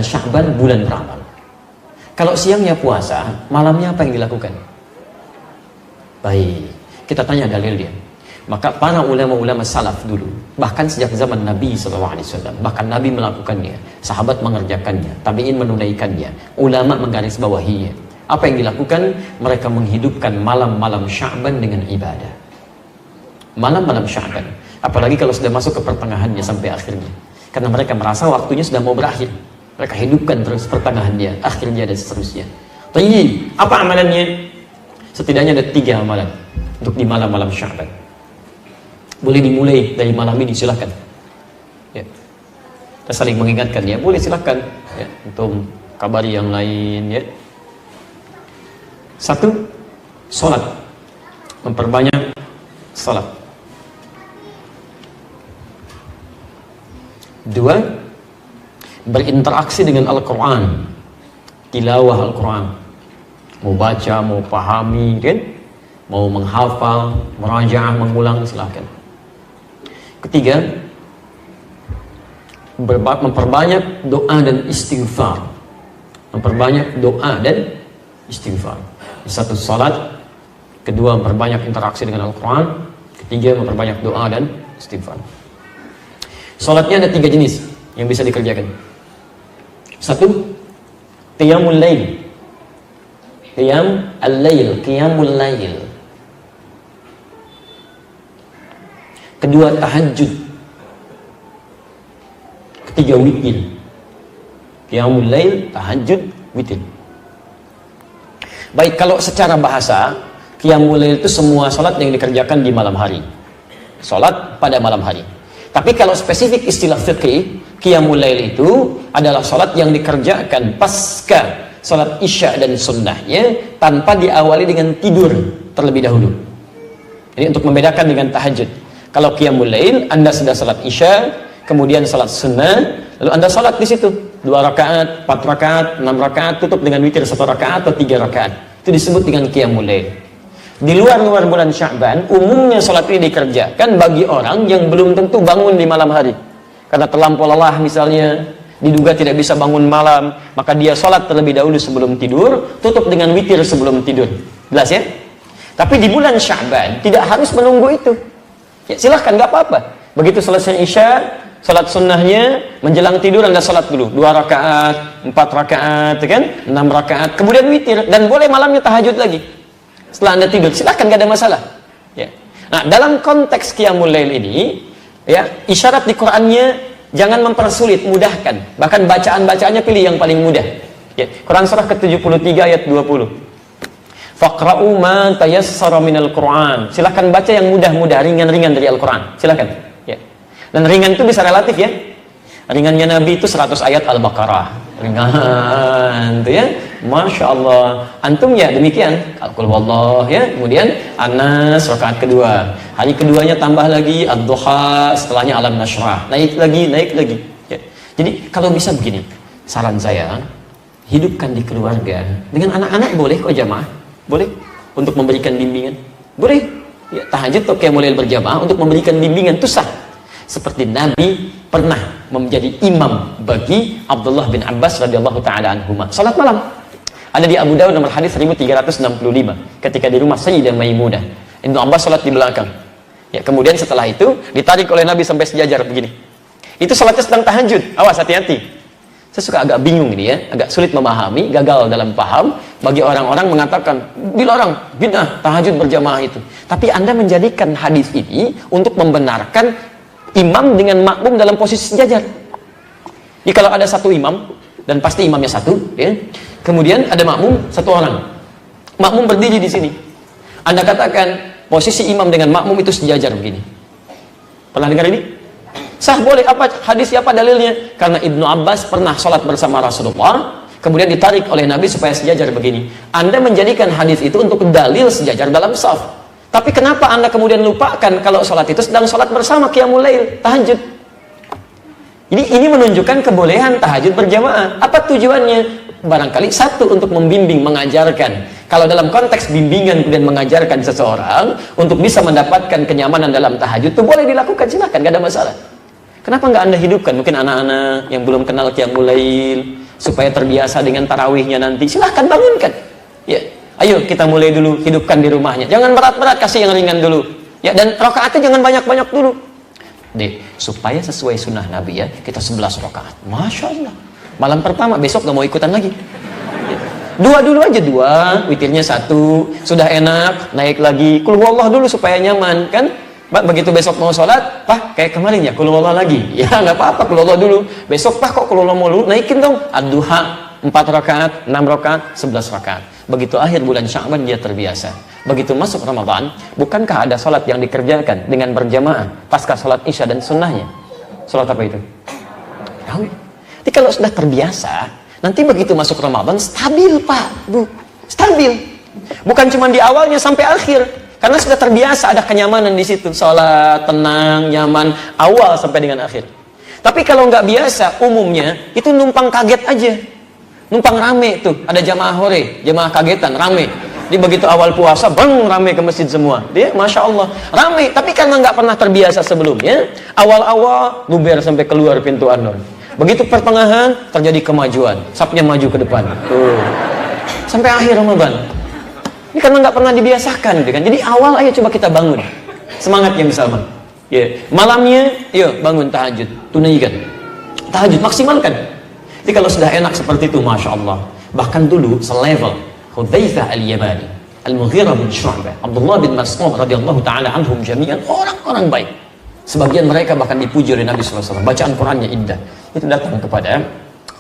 Sya'ban bulan beramal. Kalau siangnya puasa, malamnya apa yang dilakukan? Baik, kita tanya dalil dia. Maka para ulama-ulama salaf dulu, bahkan sejak zaman Nabi SAW, bahkan Nabi melakukannya, sahabat mengerjakannya, tabi'in menunaikannya, ulama menggarisbawahinya. Apa yang dilakukan? Mereka menghidupkan malam-malam Sya'ban dengan ibadah. Malam-malam Sya'ban, apalagi kalau sudah masuk ke pertengahannya sampai akhirnya, karena mereka merasa waktunya sudah mau berakhir. Mereka hidupkan terus pertengahannya, akhirnya dan seterusnya. Tapi apa amalannya? Setidaknya ada 3 amalan untuk di malam-malam Sya'ban. Boleh dimulai dari malam ini, silahkan. Ya. Kita saling mengingatkan ya, boleh silahkan. Ya, untuk kabari yang lain ya. 1, sholat, memperbanyak sholat. 2, berinteraksi dengan Al-Quran, tilawah Al-Quran, mau baca, mau pahami kan, mau menghafal, merajaah, mengulang, silahkan. 3, memperbanyak doa dan istighfar, memperbanyak doa dan istighfar. 1, salat. 2, memperbanyak interaksi dengan Al-Quran. 3, memperbanyak doa dan istighfar. Salatnya ada 3 jenis yang bisa dikerjakan. 1, qiyamul lail. Qiyam al-lail, qiyamul lail. 2, tahajud. 3, witir. Qiyamul lail, tahajud, witir. Baik, kalau secara bahasa, qiyamul lail itu semua salat yang dikerjakan di malam hari. Salat pada malam hari. Tapi kalau spesifik istilah fiqih, qiyamul lail itu adalah salat yang dikerjakan pasca salat isya dan sunnahnya tanpa diawali dengan tidur terlebih dahulu. Jadi untuk membedakan dengan tahajud. Kalau qiyamul lail, Anda sudah salat isya, kemudian salat sunnah, lalu Anda salat di situ 2 rakaat, 4 rakaat, 6 rakaat, tutup dengan witir 1 rakaat atau 3 rakaat. Itu disebut dengan qiyamul lail. Di luar bulan Sya'ban, umumnya salat ini dikerjakan bagi orang yang belum tentu bangun di malam hari. Karena terlampau lelah misalnya, diduga tidak bisa bangun malam, maka dia salat terlebih dahulu sebelum tidur, tutup dengan witir sebelum tidur. Jelas ya? Tapi di bulan Sya'ban tidak harus menunggu itu. Ya, silahkan, nggak apa-apa. Begitu selesai isya, salat sunnahnya, menjelang tidur Anda salat dulu 2 rakaat, 4 rakaat, kan? 6 rakaat, kemudian witir, dan boleh malamnya tahajud lagi. Setelah Anda tidur, silahkan, gak ada masalah. Ya. Nah, dalam konteks qiyamul lail ini, ya, isyarat di Qur'annya jangan mempersulit, mudahkan. Bahkan bacaan-bacaannya pilih yang paling mudah. Ya. Quran surah ke-73 ayat 20. Faqra'u ma tayassara minal Qur'an. Silahkan baca yang mudah-mudah, ringan-ringan dari Al-Quran. Silahkan. Ya. Dan ringan itu bisa relatif ya. Ringannya Nabi itu 100 ayat Al-Baqarah. Ringan, itu ya. Masya Allah. Antum ya demikian. Qul huwallah ya. Kemudian Anas rakaat kedua. Hari keduanya tambah lagi Ad-Duha, setelahnya Alam Nashrah. Naik lagi. Ya. Jadi kalau bisa begini, saran saya, hidupkan di keluarga. Dengan anak-anak boleh kok jamaah. Boleh untuk memberikan bimbingan. Boleh. Ya, tahajud atau qiyamul lail berjamaah untuk memberikan bimbingan itu sah. Seperti Nabi pernah menjadi imam bagi Abdullah bin Abbas radhiyallahu taala anhuma. Salat malam. Ada di Abu Dawud nomor hadis 1365 ketika di rumah Sayyidah Maimunah. Ibnu Abbas salat di belakang. Ya, kemudian setelah itu ditarik oleh Nabi sampai sejajar begini. Itu salatnya sedang tahajud. Awas, hati-hati. Saya suka agak bingung ini ya, agak sulit memahami, gagal dalam paham bagi orang-orang mengatakan dilarang bid'ah tahajud berjamaah itu. Tapi Anda menjadikan hadis ini untuk membenarkan imam dengan makmum dalam posisi sejajar. Jadi kalau ada satu imam dan pasti imamnya satu, ya. Kemudian ada makmum satu orang. Makmum berdiri di sini. Anda katakan posisi imam dengan makmum itu sejajar begini. Pernah dengar ini? Sah, boleh. Apa hadis siapa dalilnya? Karena Ibnu Abbas pernah sholat bersama Rasulullah, kemudian ditarik oleh Nabi supaya sejajar begini. Anda menjadikan hadis itu untuk dalil sejajar dalam shaf. Tapi kenapa Anda kemudian lupakan kalau sholat itu sedang sholat bersama qiyamul lail, tahajud? Jadi ini menunjukkan kebolehan tahajud berjamaah. Apa tujuannya? Barangkali satu, untuk membimbing, mengajarkan. Kalau dalam konteks bimbingan kemudian mengajarkan seseorang untuk bisa mendapatkan kenyamanan dalam tahajud, itu boleh dilakukan, silakan, gak ada masalah. Kenapa nggak Anda hidupkan? Mungkin anak-anak yang belum kenal qiyamul lail, supaya terbiasa dengan tarawihnya nanti, silahkan bangunkan. Ya, ayo kita mulai dulu hidupkan di rumahnya. Jangan berat-berat, kasih yang ringan dulu. Ya, dan rakaatnya jangan banyak-banyak dulu. Deh, supaya sesuai sunnah Nabi ya, kita 11 rakaat. Masya Allah. Malam pertama, besok gak mau ikutan lagi. Dua dulu aja, dua, witirnya satu, sudah enak, naik lagi, qul huwallah dulu supaya nyaman, kan? Begitu besok mau sholat, Pak, kayak kemarin ya, qul huwallah lagi. Ya, nggak apa-apa, qul huwallah dulu. Besok, Pak, kok qul huwallah mulu? Naikin dong, ad-duha, 4 rakaat, 6 rakaat, 11 rakaat. Begitu akhir bulan Sya'ban, dia terbiasa. Begitu masuk Ramadan, bukankah ada sholat yang dikerjakan dengan berjamaah, pasca sholat Isya dan sunnahnya? Sholat apa itu? Tahu? Jadi kalau sudah terbiasa, nanti begitu masuk Ramadan, stabil Pak, Bu, stabil. Bukan cuma di awalnya sampai akhir, karena sudah terbiasa, ada kenyamanan di situ, sholat tenang, nyaman, awal sampai dengan akhir. Tapi kalau nggak biasa, umumnya itu numpang kaget aja, numpang rame tuh, ada jamaah hore, jamaah kagetan, rame. Jadi begitu awal puasa, bang, rame ke masjid semua. Dia, masya Allah, rame. Tapi karena nggak pernah terbiasa sebelumnya, awal-awal luber sampai keluar pintu An-Nur. Begitu pertengahan terjadi kemajuan, sapnya maju ke depan, tuh, sampai akhir Ramadan. Ini karena nggak pernah dibiasakan, gitu kan? Jadi awal ayo coba kita bangun, semangat yang sama. Ya, malamnya, yuk bangun tahajud, tunaikan, tahajud maksimalkan. Jadi kalau sudah enak seperti itu, masya Allah. Bahkan dulu selevel Hudzaifah al-Yamani, Al-Mughirah bin Syu'bah, Abdullah bin Mas'ud radhiyallahu taala anhum jami'an, orang-orang baik. Sebagian mereka bahkan dipuji oleh Nabi SAW. Bacaan Qurannya indah. Itu datang kepada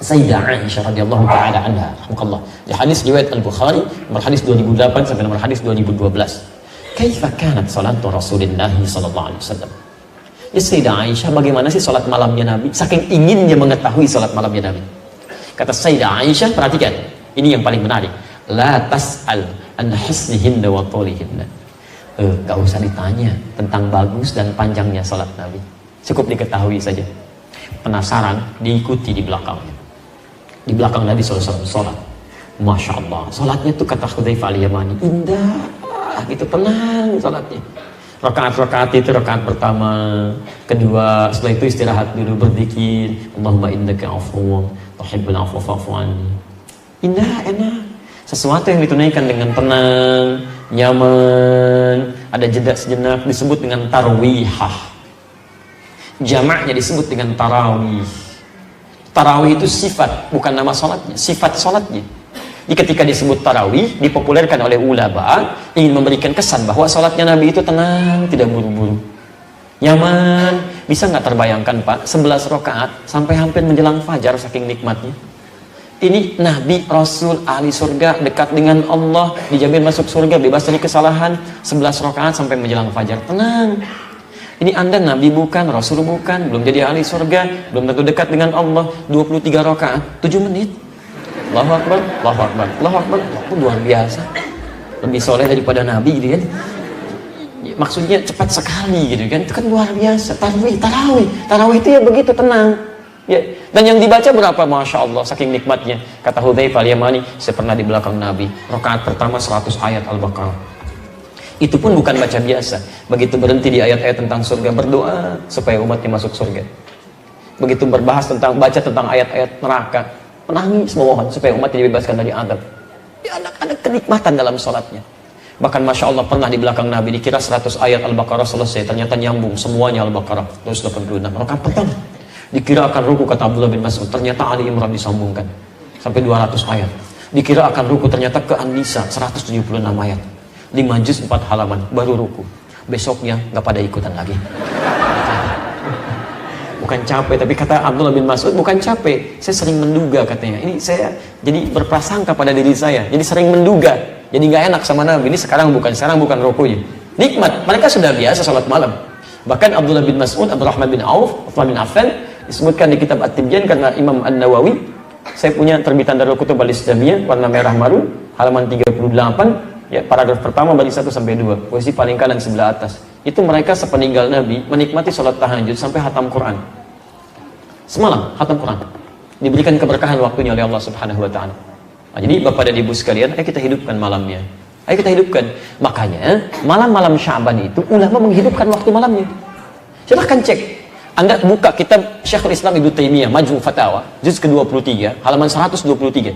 Sayyidah Aisyah radhiyallahu taala anha, rahimahullah. Di hadis riwayat Al-Bukhari, nomor hadis 2008 sampai nomor hadis 2012. Kaifa kanat salatu Rasulillah sallallahu alaihi wasallam? Ya Sayyidah Aisyah, bagaimana sih salat malamnya Nabi? Saking inginnya mengetahui salat malamnya Nabi. Kata Sayyidah Aisyah, perhatikan, ini yang paling menarik. La tas'al an hisnihinna wa tulihinna. Gak usah ditanya tentang bagus dan panjangnya salat Nabi, cukup diketahui saja. Penasaran, diikuti di belakangnya. Di belakang Nabi SAW salat, masya Allah, salatnya tuh kata Hudzaifah al-Yamani indah, gitu, tenang salatnya. Rakaat-rakaat itu, rakaat pertama, kedua, setelah itu istirahat dulu, berzikir, Allahumma innaka afuwwun tuhibbul afwa fa'fu anni. Indah, enak. Sesuatu yang ditunaikan dengan tenang, nyaman, ada jeda sejenak, disebut dengan tarwihah. Jamaknya disebut dengan tarawih. Tarawih itu sifat, bukan nama sholatnya, sifat sholatnya. Jadi ketika disebut tarawih, dipopulerkan oleh ulama, ingin memberikan kesan bahwa sholatnya Nabi itu tenang, tidak buru-buru, nyaman. Bisa nggak terbayangkan Pak, 11 rakaat sampai hampir menjelang fajar, saking nikmatnya. Ini Nabi, Rasul, ahli surga, dekat dengan Allah, dijamin masuk surga, bebas dari kesalahan, 11 rakaat sampai menjelang fajar, tenang. Ini Anda Nabi bukan, Rasul bukan, belum jadi ahli surga, belum tentu dekat dengan Allah, 23 rakaat, 7 menit. Allahu Akbar, Allahu Akbar, Allahu Akbar, itu luar biasa. Lebih soleh daripada Nabi gitu kan. Ya, maksudnya cepat sekali gitu kan, itu kan luar biasa. Tarawih itu ya begitu, tenang. Ya, dan yang dibaca berapa? Masya Allah, saking nikmatnya. Kata Hudzaifah al-Yamani, saya pernah di belakang Nabi, rakaat pertama 100 ayat Al-Baqarah. Itu pun bukan baca biasa. Begitu berhenti di ayat-ayat tentang surga, berdoa supaya umatnya masuk surga. Begitu berbahas tentang, baca tentang ayat-ayat neraka, menangis memohon supaya umatnya dibebaskan dari azab. Ya, ada kenikmatan dalam sholatnya. Bahkan Masya Allah, pernah di belakang Nabi, dikira 100 ayat Al-Baqarah selesai, ternyata nyambung semuanya Al-Baqarah 286. Rakaat pertama dikira akan ruku, kata Abdullah bin Mas'ud, ternyata Ali Imran disambungkan sampai 200 ayat. Dikira akan ruku, ternyata ke An-Nisa 176 ayat, 5 juz 4 halaman, baru ruku. Besoknya nggak pada ikutan lagi. Bukan capek, tapi kata Abdullah bin Mas'ud, bukan capek, saya sering menduga, katanya. Ini saya jadi berprasangka pada diri saya, jadi sering menduga, jadi nggak enak sama Nabi. Ini sekarang bukan rukunya. Nikmat, mereka sudah biasa salat malam. Bahkan Abdullah bin Mas'ud, Abdurrahman bin Auf, Uthman bin Affan, disebutkan di kitab At-Tibyan karena Imam An-Nawawi. Saya punya terbitan Darul Kutub Al-Islamiyah, warna merah marun, halaman 38, ya, paragraf pertama bagi 1 sampai 2, posisi paling kanan sebelah atas. Itu mereka sepeninggal Nabi menikmati sholat tahajud sampai hatam Quran. Semalam hatam Quran. Diberikan keberkahan waktunya oleh Allah Subhanahu wa taala. Nah, jadi Bapak dan Ibu sekalian, ayo kita hidupkan malamnya. Ayo kita hidupkan. Makanya malam-malam Sya'ban itu ulama menghidupkan waktu malamnya. Silahkan cek. Anda buka kitab Syekhul Islam Ibnu Taimiyah Majmu' Fatawa juz ke-23 halaman 123.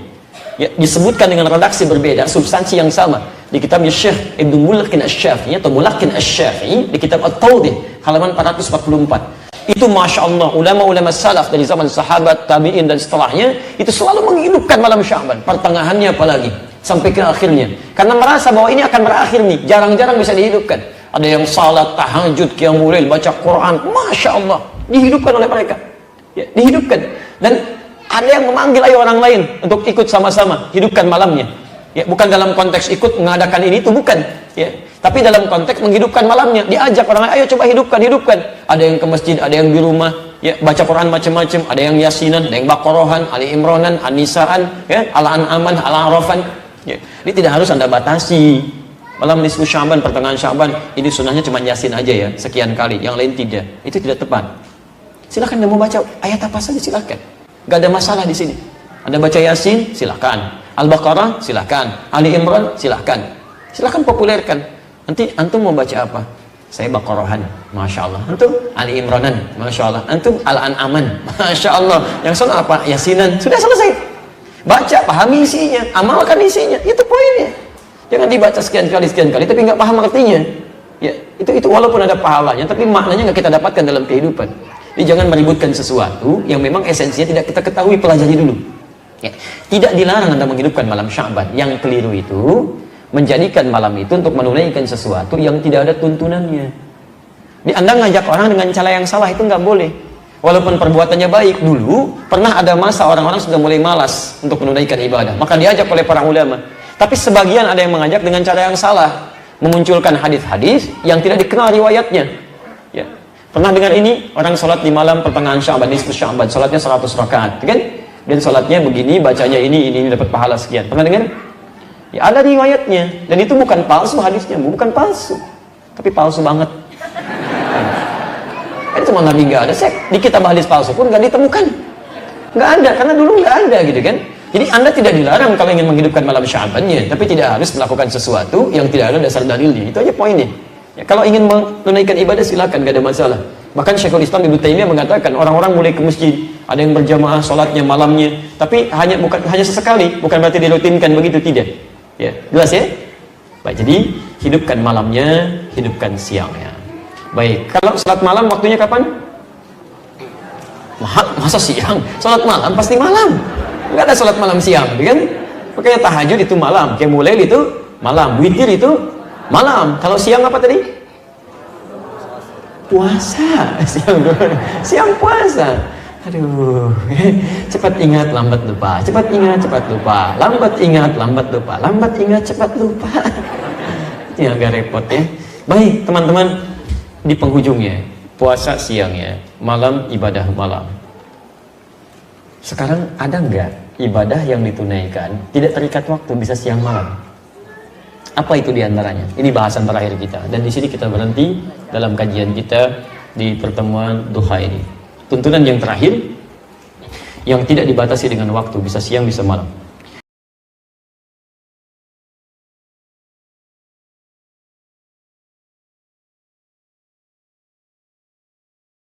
Ya, disebutkan dengan redaksi berbeda, substansi yang sama di kitabnya Syekh Ibnu Mulakin Asy-Syafi'i atau Mulakin Asy-Syafi'i di kitab At-Tawdih halaman 444. Itu Masya Allah, ulama-ulama salaf dari zaman sahabat, tabi'in dan setelahnya itu selalu menghidupkan malam Sya'ban, pertengahannya apalagi sampai ke akhirnya, karena merasa bahwa ini akan berakhir nih, jarang-jarang bisa dihidupkan. Ada yang salat tahajud, qiyamul lail, baca Quran, Masya Allah, dihidupkan oleh mereka, ya, dihidupkan. Dan ada yang memanggil ayo orang lain untuk ikut sama-sama hidupkan malamnya, ya, bukan dalam konteks ikut mengadakan ini itu, bukan, ya, tapi dalam konteks menghidupkan malamnya, diajak orang lain, ayo coba hidupkan. Ada yang ke masjid, ada yang di rumah, ya, baca Quran macam-macam, ada yang Yasinan, ada yang Baqarahan, Ali Imranan, An-Nisaan, ya, Al-An'aman, Al-A'rafan, ya. Ini tidak harus Anda batasi. Malam nisfu Sya'ban, pertengahan Sya'ban, ini sunnahnya cuma Yasin aja ya, sekian kali, yang lain tidak. Itu tidak tepat. Silakan Anda mau baca ayat apa saja, silakan. Gak ada masalah di sini. Anda baca Yasin, silakan. Al-Baqarah, silakan. Ali Imran, silakan. Silakan populerkan. Nanti antum mau baca apa? Saya Baqarahan, Masya Allah. Antum Ali Imranan, Masya Allah. Antum Al-An'aman, Masya Allah. Yang sana apa? Yasinan. Sudah selesai. Baca, pahami isinya, amalkan isinya. Itu poinnya. Jangan dibaca sekian kali, tapi nggak paham artinya. Ya, itu walaupun ada pahalanya, tapi maknanya nggak kita dapatkan dalam kehidupan. Jadi jangan meributkan sesuatu yang memang esensinya tidak kita ketahui, pelajari dulu. Ya. Tidak dilarang Anda menghidupkan malam Sya'ban. Yang keliru itu menjadikan malam itu untuk menunaikan sesuatu yang tidak ada tuntunannya. Jadi Anda ngajak orang dengan cara yang salah, itu nggak boleh. Walaupun perbuatannya baik, dulu pernah ada masa orang-orang sudah mulai malas untuk menunaikan ibadah, maka diajak oleh para ulama. Tapi sebagian ada yang mengajak dengan cara yang salah, memunculkan hadis-hadis yang tidak dikenal riwayatnya. Ya. Pernah dengar ini, orang sholat di malam pertengahan Sya'ban, nisfu Sya'ban, sholatnya 100 rakaat, kan? Dan sholatnya begini, bacanya ini dapat pahala sekian. Pernah dengar? Ya, ada riwayatnya, dan itu bukan palsu hadisnya, bukan palsu, tapi palsu banget. Kan cuma Nabi nggak ada, di kitab hadis palsu pun nggak ditemukan, nggak ada, karena dulu nggak ada, gitu kan? Jadi Anda tidak dilarang kalau ingin menghidupkan malam Sya'bannya, tapi tidak harus melakukan sesuatu yang tidak ada dasar dalilnya. Itu aja poinnya. Ya, kalau ingin menunaikan ibadah silakan, gak ada masalah. Bahkan Syekhul Islam Ibnu Taimiyah mengatakan orang-orang mulai ke masjid, ada yang berjamaah sholatnya malamnya, tapi bukan hanya sesekali, bukan berarti dirutinkan begitu, tidak. Ya, jelas ya? Baik, jadi hidupkan malamnya, hidupkan siangnya. Baik, kalau sholat malam waktunya kapan? Masa siang? Sholat malam pasti malam. Nggak ada sholat malam siang, kan? Makanya tahajud itu malam, qiyamul lail itu malam, witir itu malam. Kalau siang apa tadi? Puasa. Siang puasa. Aduh, cepat ingat, lambat lupa. Cepat ingat, cepat lupa. Lambat ingat, lambat lupa. Lambat ingat, cepat lupa. Ini agak repot ya. Baik, teman-teman, di penghujungnya, puasa siangnya, malam ibadah malam. Sekarang ada nggak ibadah yang ditunaikan tidak terikat waktu, bisa siang malam? Apa itu diantaranya? Ini bahasan terakhir kita, dan di sini kita berhenti dalam kajian kita di pertemuan duha ini. Tuntunan yang terakhir yang tidak dibatasi dengan waktu, bisa siang bisa malam.